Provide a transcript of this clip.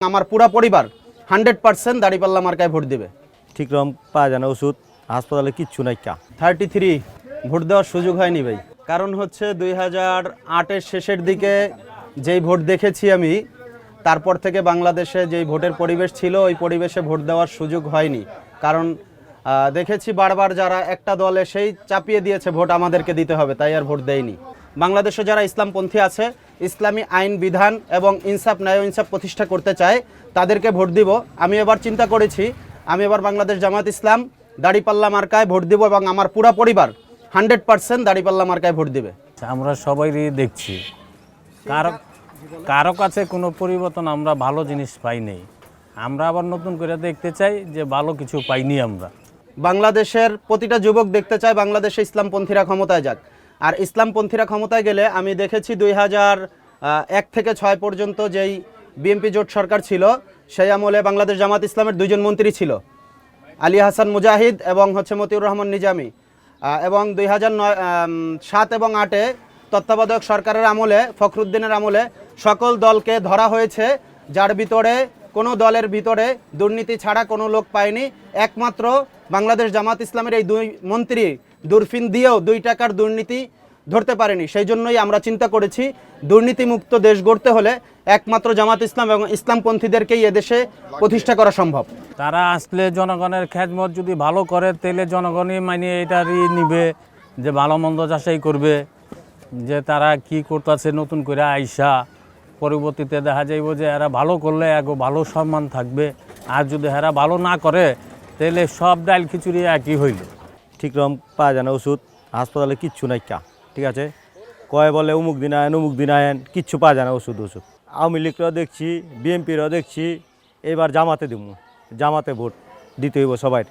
আমার পুরা পরিবার 100% দাঁড়িপাল্লা মার্কায় ভোট দিবে। ঠিক রকম পাওয়া যায় না ওষুধ, হাসপাতালে কিচ্ছু নাই। 33 ভোট দেওয়ার সুযোগ হয়নি ভাই। কারণ হচ্ছে 2008-এর শেষের দিকে যেই ভোট দেখেছি আমি, তারপর থেকে বাংলাদেশে যেই ভোটের পরিবেশ ছিল ওই পরিবেশে ভোট দেওয়ার সুযোগ হয়নি। কারণ দেখেছি বারবার যারা একটা দল এসেই চাপিয়ে দিয়েছে ভোট আমাদেরকে দিতে হবে, তাই আর ভোট দেয়নি। বাংলাদেশে যারা ইসলামপন্থী আছে, ইসলামী আইন বিধান এবং ইনসাফ ন্যায় ইনসাফ প্রতিষ্ঠা করতে চায় তাদেরকে ভোট দিব। আমি এবার চিন্তা করেছি আমি এবার বাংলাদেশ জামাত ইসলাম দাঁড়িপাল্লা মার্কায় ভোট দিব এবং আমার পুরা পরিবার 100% দাঁড়িপাল্লা মার্কায় ভোট দিবে। আমরা সবাই দেখছি কারো কাছে কোনো পরিবর্তন আমরা ভালো জিনিস পাই নাই। আমরা আবার নতুন করে দেখতে চাই যে ভালো কিছু পাইনি। আমরা বাংলাদেশের প্রতিটা যুবক দেখতে চায় বাংলাদেশে ইসলামপন্থীরা ক্ষমতায় যাক। আর ইসলামপন্থীরা ক্ষমতায় গেলে আমি দেখেছি 2001 থেকে 6 পর্যন্ত যেই বিএনপি জোট সরকার ছিল সেই আমলে বাংলাদেশ জামাত ইসলামের 2 জন মন্ত্রী ছিল, আলী হাসান মুজাহিদ এবং মতিউর রহমান নিজামী। এবং 2007 এবং 8-এ তত্ত্বাবধায়ক সরকারের আমলে ফখরুদ্দিনের আমলে সকল দলকে ধরা হয়েছে, যার ভিতরে কোনো দলের ভিতরে দুর্নীতি ছাড়া কোনো লোক পায়নি। একমাত্র বাংলাদেশ জামাত ইসলামের এই 2 মন্ত্রী দূরফিন দিয়েও 2 টাকার দুর্নীতি ধরতে পারেনি। সেই জন্যই আমরা চিন্তা করেছি দুর্নীতিমুক্ত দেশ গড়তে হলে একমাত্র জামাত ইসলাম এবং ইসলামপন্থীদেরকেই এদেশে প্রতিষ্ঠা করা সম্ভব। তারা আসলে জনগণের খেদমত যদি ভালো করে তাহলে জনগণই মানে এটারই নিবে, যে ভালো মন্দ যাচাই করবে যে তারা কি করতেছে। নতুন করে আইসা পরবর্তীতে দেখা যাইব যে এরা ভালো করলে এক ভালো সম্মান থাকবে, আর যদি এরা ভালো না করে তাহলে সব ডাইল খিচুড়ি একই হইল। ঠিক রকম পাওয়া যায় না ওষুধ, হাসপাতালে কিচ্ছু নাই। ঠিক আছে, কয় বলে অমুক দিন আয়েন, কিচ্ছু পাওয়া যায় না ওষুধ। আওয়ামী লীগরাও দেখছি, বিএনপিরাও দেখছি, এবার জামাতে দিব, জামাতে ভোট দিতে হইব সবাই।